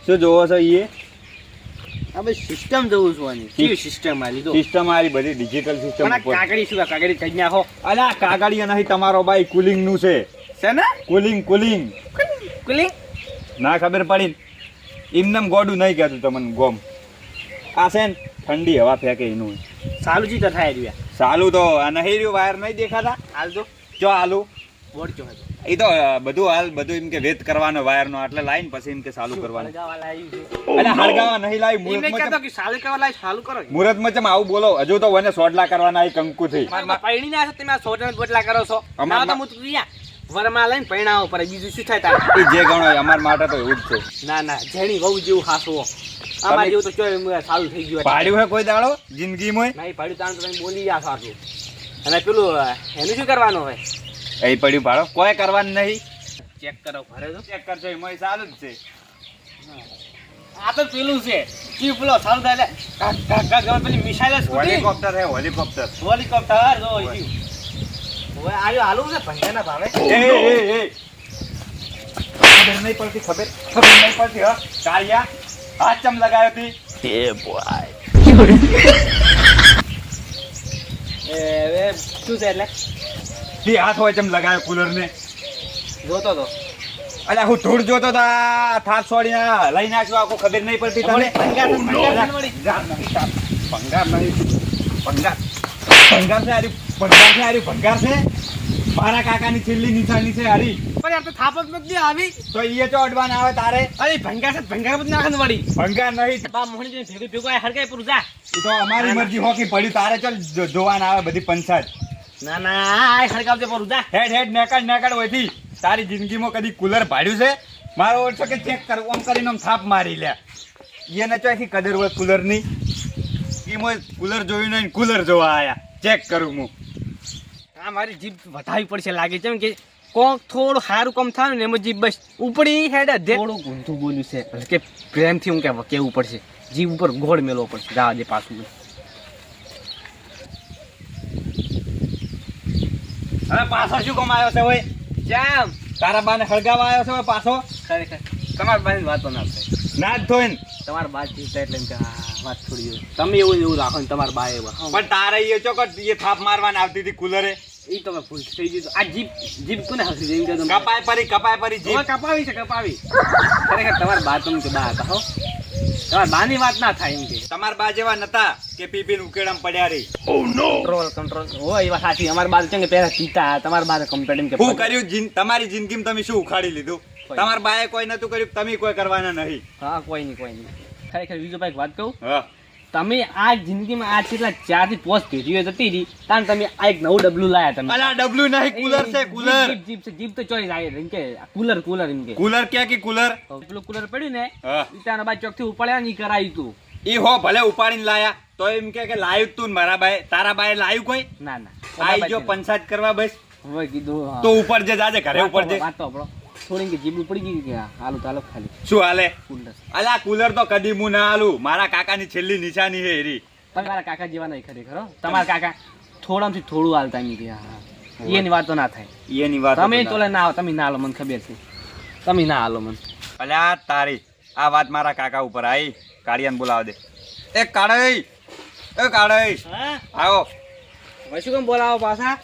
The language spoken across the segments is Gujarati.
શું જોવો છો એ? હવે સિસ્ટમ જોઉં છું આની. કેવી સિસ્ટમ આલી જો. સિસ્ટમ આરી બધી ડિજિટલ સિસ્ટમ પણ આ ઉપર. કાગડી શું કાગડી કઈ નાખો. અલા કાગળિયા નહીં, તમારો ભાઈ કુલિંગ નું છે. છે ને કુલિંગ કુલિંગ કુલિંગ ના ખબર પડી એમનેમ ગોડું નહીં કહેતું તમને ગોમ. આ છે ને ઠંડી હવા ફેંકે એનું. ચાલુ ચીતા થાય રહ્યા. સાલું તો આ નહીં રહ્યું વાયર નહીં દેખાતા હાલ તો જો આલુ બોર્ડ ચો હતો. એ તો બધું હાલ બધું એમ કે વેત કરવાનો વાયર નો એટલે લાઈન પછી એમ કે ચાલુ કરવાનું. હળગાવા લાવ્યું છે. એટલે હળગાવા નહીં લાવી એમ નહીં કહેતો કે ચાલુ કરવા લાય ચાલુ કરો. મુહૂર્તમાં ચમ આવું બોલો? હજુ તો મને સોડલા કરવાના એ કંકુ થી. પૈણી ના છો તમે આ સોટન બોટલા કરો છો. અમાર ના તો હું તો રિયા વરમાં લઈને પૈણાવો પર બીજું શું થાય તારે? એ જે ગણો હોય અમાર માટે તો એવું જ છે. ના ના જેણી વહુ જેવું હાસવો. અમાર જેવું તો ચોય ચાલુ થઈ ગયું. પાડ્યું હે કોઈ દાડો જિંદગીમાં? નહીં પાડ્યું તાણ તો તમે બોલી જા સારું. અને પેલું એનું શું કરવાનું હોય? એ પડ્યું પાડો કોઈ કરવાનું નહીં. ચેક કરો ઘરે તો. ચેક કરજો એમાં ચાલુ જ છે. આ તો પેલું છે કી પેલો સારું થાય એટલે પેલી મિસાઇલ હેલિકોપ્ટર હે હેલિકોપ્ટર. હેલિકોપ્ટર જો હવે આયો હાલું છે પંજાના ભાવે. એ ખબર નહીં પડતી ખબર નહીં પડતી હા કાળિયા હાથ ચમ લગાવ્યો હતી. એ બોય એ શું છે એટલે તે હાથ હોય ચમ લગાવ્યો કુલર ને. જોતો તો અલ્યા હું ધૂળ જોતો તા થાર છોડી લઈ નાખ્યો આખો ખબર નહીં પડતી તને. ભંગાર છે મારા કાકાની છેલ્લી નિશાની છે હરી. પણ આ તો થાપત નથી આવી તો એ તો અડવાન આવે તારે. અરે ભંગાર છે ભંગાર મત નાખન વળી ભંગાર નહીં બા મોહણી જે ભેગું ભેગું આ હરકાઈ પૂરું જા. એ તો અમારી મરજી હોકી પડ્યું તારે ચાલ જોવાન આવે બધી પંચાયત. ના ના આ હરકાવજે પૂરું જા. હેડ નેકડ હોયથી તારી જિંદગીમાં કદી કુલર ભાડ્યું છે? મારો ઓછો કે ચેક કર ઓમ કરીને આમ થાપ મારી લે. એને ચોથી કદર હોય કુલરની. એમાં કુલર જોયું નહીં કુલર જોવા આયા ચેક કરું હું. આ મારી જીભ વધાવી પડશે લાગે છે કે કોક થોડું સારું કામ થાય ને એમાં જીભ બસ ઉપડી હેડ થોડું ઊંધું બોલ્યું છે કે પ્રેમથી હું કેવું પડશે જીભ ઉપર ગોળ મેળવો પડશે જવા દે પાછું. હવે પાછો શું કામ આવ્યો છે હોય? જામ તારા બાને હળગાવા આવ્યો છે પાછો? ખરેખર તમારા બાની વાતો ના થાય. ના જ થોય ને. તમારા બા જીવતા એટલે એમ કે વાત છોડી દો તમે એવું રાખો ને તમારા બા એવા. પણ તારે એ ચોકટ એ થાપ મારવાને આવતી હતી કુલરે. એ તમે ભૂલ થઈ ગયું. આ જીભ કોને હસી જઈ ગયો? કપાય પરી જીભ. કપાવી છે કપાવી. ખરેખર તમારા બા તમે કે બા હતા હો. તમારા બાની વાત ના થાય એમ કે. તમારા બા જેવા નતા કે પીપી ઉકેડામ પડ્યા રહી. કંટ્રોલ હોય એ વાત સાચી. અમારા બા છે કે પહેલા પીતા તમારા બા કમ્પ્લેટ કે શું કર્યું તમારી જિંદગીમાં તમે શું ઉખાડી લીધું? તમારા બાએ કોઈ નતું કર્યું તમે કોઈ કરવાના નહીં. હા કોઈ નહીં. ખરેખર બીજો ભાઈ વાત કહું હા તમે આ જિંદગીમાં આ કેટલા 4 થી 5 પેઢીઓ જતી રહી તાન તમે આ એક નવું ડબલું લાયા તમે. અલા ડબલું નહીં કુલર છે કુલર. જીપ તો ચોઈ જાય એમ કે કુલર એમ કે. કુલર ક્યાં કે કુલર? પેલું કુલર પડ્યું ને હા ઈટાના બાદ ચોક થી ઉપાડ્યા ની કરાયું તું. ઈ હો ભલે ઉપાડીને લાયા તો એમ કે લાયું તું ને મારા બાએ તારા બાએ લાયું કોઈ? ના આઈ જો પંચાયત કરવા બસ હવે કીધું તો ઉપર જે જાજે ઘરે ઉપર જે વાત તો આપણો થોડી કે જીભ પડી ગઈ કે હાલું ચાલો ખાલી શું હાલે? કુલર. અલા કુલર તો કદી હું ના હાલું. મારા કાકાની છેલ્લી નિશાની હે એરી. પણ મારા કાકા જેવા નહીં ખરેખર હો. તમારા કાકા થોડાથી થોડું હાલતા એમ કે હા એની વાત તો ના થાય. એની વાત તમે તોલે ના આવો તમે ના હાલો મને ખબર છે. તમે ના હાલો મને. અલ્યા તારી આ વાત મારા કાકા ઉપર આવી. કાળિયાને બોલાવ દે. એ કાળઈ હા આવો. હવે શું કેમ બોલાવો પાછા?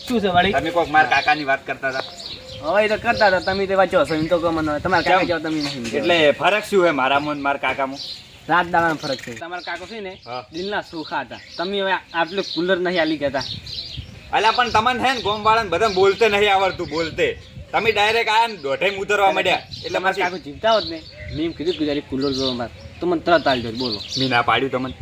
શું છે વળી? તમે કોક મારા કાકાની વાત કરતા હતા. હવે એ તો કરતા હતા તમે તે વાંચો છો એમ તો મને તમારા કાકા જેવા તમે નહીં. એટલે ફરક શું હે મારામાં ને મારા કાકામાં? રાત દાડાનો ફરક છે. તમારા કાકો છે ને હા. દિલના સુખા હતા. તમે હવે આટલું કુલર નહીં આલી કહેતા. અલ્યા પણ તમને હે ને ગોમ વાળાને બધાને બોલતે નહીં આવડતું બોલતે. તમે ડાયરેક્ટ આયા ને દોઢે ઉતરવા માંડ્યા એટલે તમારા કાકો જીવતા હોત ને મેં એમ કીધું કે કુલર જોવા માર તો મને તરત આલી દો બોલો. મેં ના પાડ્યું તમને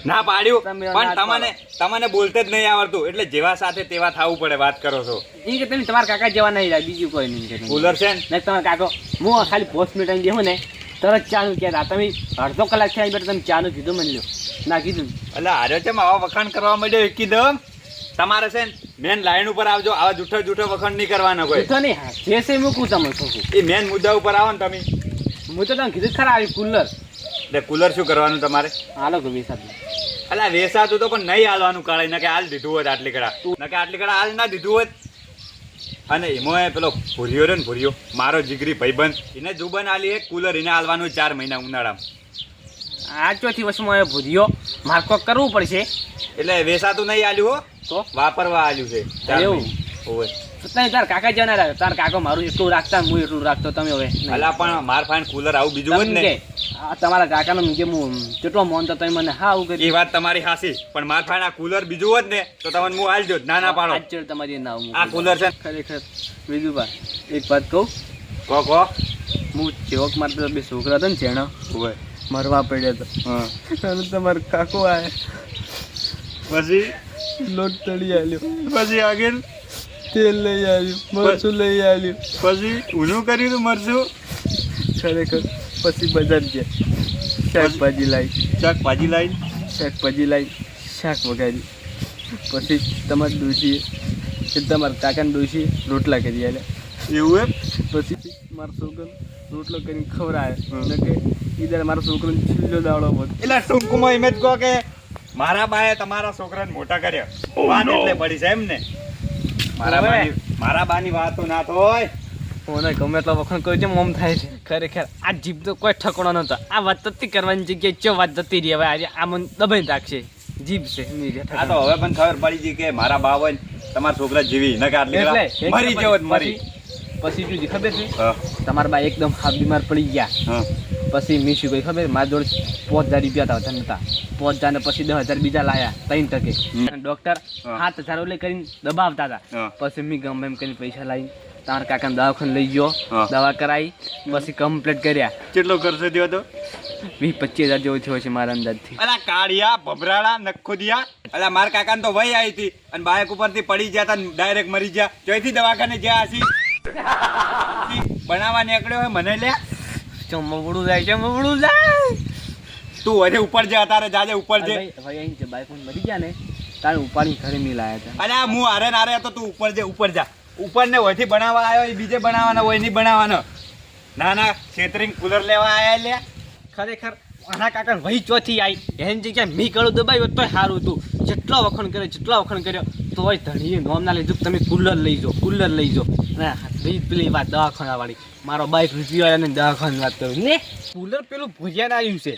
ના પાડ્યું તમે પણ ના તમને બોલતે જ નહીં આવડતું એટલે જેવા સાથે તેવા થવું પડે. વાત કરો છો એ કે તમે તમારા કાકા જેવા નહીં રહ્યા બીજું કોઈ નહીં. કુલર છે ને નહીં તમારા કાકો હું ખાલી પોસ્ટ મિનિટ દેવું ને તરત ચાનું કહેતા તમે અડધો કલાક થયા બેટા તમે ચાનું કીધું મને લ્યો ના કીધું એટલે હારે છે આવા વખાણ કરવા માંડ્યો એકદમ. તમારે છે ને મેન લાઈન ઉપર આવજો. આવા જૂઠો વખાણ નહીં કરવાનો કોઈ. તો નહીં હા જે છે મૂકું તમે શું એ મેન મુદ્દા ઉપર આવો ને તમે. હું તો તમે કીધું ખરા આવી કુલર. એટલે કુલર શું કરવાનું તમારે? હાલો કે વિસાદ એટલે વેસાતું તો પણ નહીં હાલવાનું કાળે. નકે હાલ દીધું હોત આટલી કડા. નકે આટલી કડા હાલ ના દીધું હોત. અને એમાં પેલો ભૂર્યો રે ને ભૂર્યો મારો જીગરી ભાઈબંધ એને જુબન આલી એક કુલર એને આલવાનું 4 મહિના ઉનાળામાં. આ ચોથી વસ્તુમાં ભૂર્યો મારે કોક કરવું પડશે. એટલે વેસાતું નહીં આલ્યું હો, તો વાપરવા આલ્યું છે 4 એવું? મહિના. હોવે. તો તમે તાર કાકા જેવા ના રાખો. તાર કાકો મારું એટલું રાખતા હું એટલું રાખતો તમે હવે નહીં. અલા પણ માર ફાઈન કુલર આવું બીજું હોય તમે ને. કે, આ તમારા કાકાનો કે હું કેટલો મોનતો તમે મને હા આવું એ કરી વાત તમારી હાસી, પણ માર ફાઈન આ કુલર બીજું હોત ને તો તમને હું આલજો જ. ના ના પાડો. આજ તમારી ના હું આ કુલર છે. ખરેખર બીજું બા એક વાત કહું, કહો. હું ચેવક મારતો બે છોકરા હતા ને છેણા હોવે. મરવા પડ્યા હતા. હા. અને તમારો કાકો આયા પછી લોટ તળી આલ્યો, પછી આગળ તેલ લઈ આવ્યું, મરચું લઈ આવ્યું. પછી ઊનું કર્યું તું મરશું. ખરેખર પછી બજાર ગયા, શાકભાજી લાવી, શાકભાજી લાવી. શાક વગાડ્યું. પછી તમારા ડોશીએ તમારા કાકાને ડોશીએ રોટલા કરી આલ્યા. એવું એમ? પછી મારા છોકરાને રોટલો કરીને ખવડાવ્યો. એટલે કે ઈદર મારા છોકરાને છેલ્લો દાડો હતો. એટલે ટૂંકમાં એમ જ કહો કે મારા બાએ તમારા છોકરાને મોટા કર્યા. વાત એટલે પડી છે એમ ને? મારા બાની વાતો ના તો હોય. મને ગમે એટલો વખણ કહ્યું છે મોમ થાય છે. ખરેખર આ જીભ તો કોઈ ઠકણો નતો. આ વાત જતી કરવાની જગ્યાએ ચો વાત જતી રહી. હવે આજે આ મને દબાઈ રાખશે જીભ છે. આ તો હવે પણ ખબર પડી ગઈ કે મારા બા હોય ને તમારા છોકરા જેવી નકાર એટલે મરી જેવો જ મરી. પછી શું ખબર છે? હા. તમારા બા એકદમ હાથ બીમાર પડી ગયા. હા. પછી મેં શું કહ્યું ખબર? મારા જોડે 5000 રૂપિયા હતા નતા. 5000 ને પછી 10000 બીજા લાયા 3 ટકે. ડોક્ટર 7000 ઓલે કરીને દબાવતા હતા. હા. પછી મેં ગમે એમ કરીને પૈસા લાવી તમારા કાકાને દવાખાને લઈ ગયો. હા. દવા કરાવી પછી કમ્પ્લીટ કર્યા. કેટલો ખર્ચો થયો તો? 20-25 હજાર જેવો થયો છે મારા અંદાજથી. અલા કાળિયા ભભરાડા નખોદિયા. અલા માર કાકાને તો વહી આવી હતી અને બાઇક ઉપરથી પડી ગયા તા, ડાયરેક્ટ મરી ગયા. જોઈથી દવાખાને ગયા હશી. બનાવવા નીકળ્યો હે મને લે. મવડું જાય છે, મવડું જાય. તું હજે ઉપર જા, તારે જાજે ઉપર જે. ભાઈ અહીં છે બાઈક મરી ગયા ને તારે ઉપાડી ઘરે નહીં લાયા હતા. અરે હું હારે નારે હતો, તું ઉપર જે, ઉપર જા. ઉપર ને વહીથી બનાવવા આવ્યો એ બીજે બનાવવાનો હોય નહીં બનાવવાનો. ના ના છેતરીને કુલર લેવા આયા લે. ખરેખર આના કાકા વહી ચોથી આવી એની જગ્યાએ મી ગળું દબાવ્યું તોય સારું હતું. જેટલો વખણ કર્યો તોય ધણીએ નોમ ના લીધું તમે કુલર લઈ જાઓ. અને પેલી વાત દવાખાના વાળી મારો બાઈક રૂપિયા અને દવાખાની વાત કરું ને કુલર પેલું ભૂજ્યા આવ્યું છે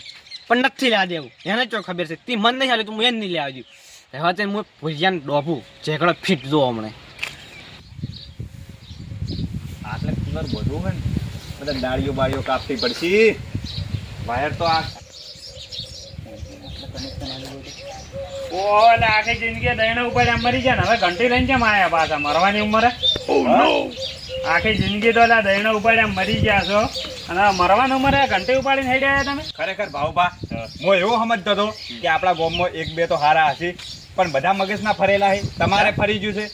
પણ નથી લેવા દેવું. એને ચો ખબર છે તે મન નહીં ચાલે તું એને નહીં લેવા દઉં. હવે તે હું ભૂજ્યાને ડોભું જેકડો ફિટ જો હમણાં આટલે કુલર બધું હોય ને બધા ડાળીઓ બાળીઓ કાપવી પડશે. વાયર તો આ ઓલે આખી જિંદગી દઈને ઉપર એમ મરી ગયા ને હવે ઘંટી લઈને કેમ આયા પાછા મરવાની ઉંમરે? આખી જિંદગી તો દઈને ઉપર એમ મરી ગયા છો અને મરવાની ઉંમરે ઘંટી ઉપાડીને હેડી આવ્યા તમે? ખરેખર ભાવભા હું એવો સમજતો હતો કે આપણા ગામમાં 1-2 તો હારા હશે, પણ બધા મગજના ફરેલા છે. તમારે ફરી ગયું છે.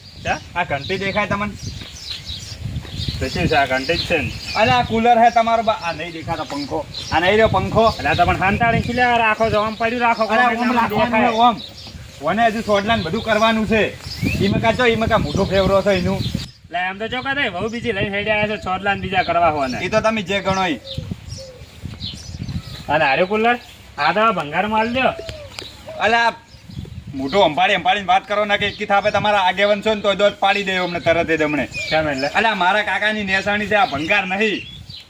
આ ઘંટી દેખાય તમને? શું છે આ ઘંટી જ છે ને? અને આ કુલર હે તમારો આ નહીં દેખાતો પંખો. આ નહીં રહ્યો પંખો. એટલે તો પણ હાંતાળી ખીલ્યા રાખો છો, આમ પડ્યું રાખો. અરે ઓમ રાખવાનું ઓમ. વને હજુ સોડલાને બધું કરવાનું છે. ઈમકા મોટો ફેવરો છે એનું. એટલે એમ તો ચોકા થાય બહુ બીજી લઈને હેડી આવ્યા છે છોડલા ને બીજા કરવા હોવાને. એ તો તમે જે ગણો ઈ. અને હારે કુલર આ તો ભંગાર માલ દો. અલા મોટો અંપાડીને વાત કરો ને કે એકી થાપે તમારા આગેવન છો ને તો દોત પાડી દે અમને તરત જ હમણે. કેમ એટલે? અલા મારા કાકાની નેસાણી છે, આ ભંગાર નહીં.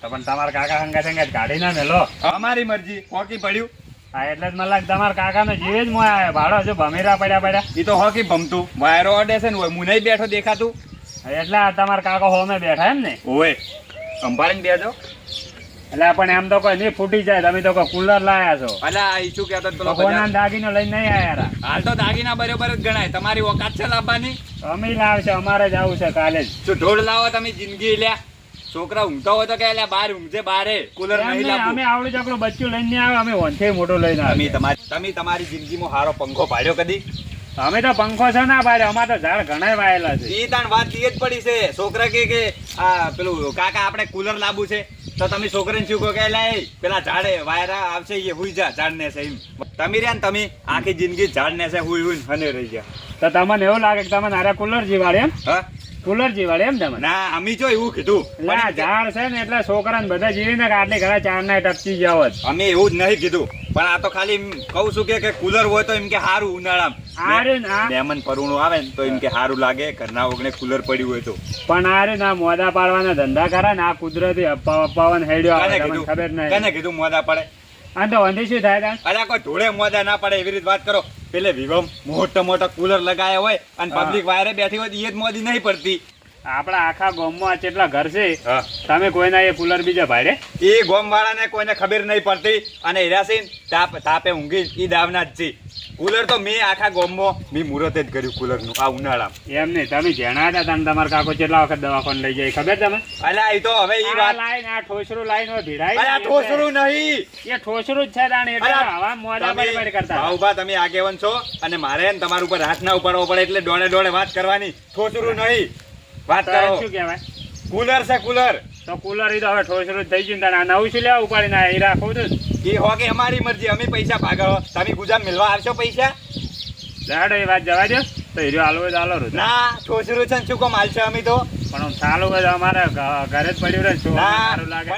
તો પણ તમારા કાકા સંગાત કાઢી ના મેલો. અમારી મરજી હોકી પડ્યું. હા એટલે જ મને લાગે તમારા કાકાનો જીવે જ મોય આવે ભાડો જો ભમેરા પડ્યા. એ તો હોકી ભમતું વાયરો અડે છે ને હું નહીં બેઠો દેખાતું. એટલે આ તમારા કાકા હોમે બેઠા એમ ને? ઓય અંપાડીને બેજો. એટલે પણ એમ તો કોઈ નહીં ફૂટી જાય. તમે તો કોઈ કુલર લાયા છો. અલા ઈ શું કહેતો પેલો ભગવાનના દાગીનો લઈને નહીં આયા. હાલ તો દાગીના બરોબર જ ગણાય. તમારી ઓકાત છે લાવવાની? અમે લાવશે, અમારે જ આવું છે કાલે જ. શું ઢોળ લાવો તમે જિંદગી લ્યા. છોકરા ઊંઘતો હોય તો કે લ્યા બહાર ઊંઘજે બારે. કુલર નહીં લાવવું. અમે આવડું ચકલું બચ્ચું લઈને નહીં આવે, અમે વંથે મોટું લઈને આવે. તમે તમારી જિંદગીમાં હારો પંખો પાડ્યો કદી? અમે તો પંખો છે ના પાડે, અમારે તો ઝાડ ઘણા વાયેલા છે. ઈ તાણ વાત ઈ જ પડી છે. છોકરા કે આ પેલું કાકા આપણે કુલર લાવવું છે તો તમે છોકરાને શું કહો કે લે પેલા ઝાડે વાયરા આવશે એ હુઈ જા ઝાડ ને છે એમ. તમે રહ્યા ને તમે આખી જિંદગી ઝાડ ને છે હુઈ હુઈ હને રહી ગયા. તો તમને એવું લાગે કે તમે નારે કુલર જીવાડે એમ? હા કુલર જીવાડે એમ તમે ના અમે જો એવું કીધું એટલે આ ઝાડ છે ને એટલે છોકરાને બધા જીવીને કે આટલે ઘણા ચાર ના ટપકી જાવ જ અમે એવું જ નહીં કીધું પણ આ તો ખાલી એમ કહું છું કે કુલર હોય તો એમ કે સારું ઉનાળામાં આરે ના મહેમાન પરણું આવે ને તો એમ કે સારું લાગે ઘરના ઓગણે કુલર પડ્યું હોય તો પણ આરે ના મોદા પાડવાના ધંધા કરે ને આ કુદરતી પવન હેડ્યો આવે કને તમને કીધું ખબર નહીં કને કીધું મોદા પડે અને તો વંધી શું થાય તાણ? અલ્યા કોઈ ધૂળે મોદા ના પડે એવી રીતે વાત કરો પેલે વિવમ મોટા મોટા કુલર લગાયા હોય અને હા. પબ્લિક વાયરે બેઠી હોય તો એ જ મોદી નહીં પડતી આપણા આખા ગામમાં આ કેટલા ઘર છે હા. તમે કોઈના એ કુલર બીજા ભાડે એ ગોમ વાળાને કોઈને ખબર નહીં પડતી અને હિરાસીન તાપે ઊંઘી ઈ દાવના જ છે કુલર તો મેં આખા ગોમમાં મેં મુહૂર્ત જ કર્યું કુલરનું આ ઉનાળામાં એમ નહીં તમે જેણા હતા તમે તમારા કાકો કેટલા વખત દવાખાને લઈ જાય ખબર તમે અલ્યા એ તો હવે ઈ આ વાત લાઈન આ ઠોસરું લાઈન હોય ભીડાઈ અલ્યા ઠોસરું નહીં એ ઠોસરું જ છે તાણ એટલે અલ્યા, હવા મોજા તમે બડી કરતા ભાઉભા તમે આગેવાન છો અને મારે ને તમારા ઉપર હાથ ના ઉપાડવો પડે એટલે દોડે દોડે વાત કરવાની ઠોસરું નહીં વાત તો કરો શું કહેવાય કુલર છે કુલર તો કુલર ઈ તો હવે ઠોસરું જ થઈ ગયું ને તાણ આ નવું શું લેવા ઉપાડીને આ ઈ રાખવું હતું એ હો કે અમારી મરજી અમે પૈસા ભાગો તમે ગુજામ મિલવા આવશો પૈસા જાડો એ વાત જવા દો તો હીરો હાલવો હોય તો હાલો રૂ. ના ઠોસરું છે ને શું કોમ હાલશે અમે તો પણ આમ સારું હોય તો અમારે ઘરે જ પડ્યું રહે ને શું ના સારું લાગે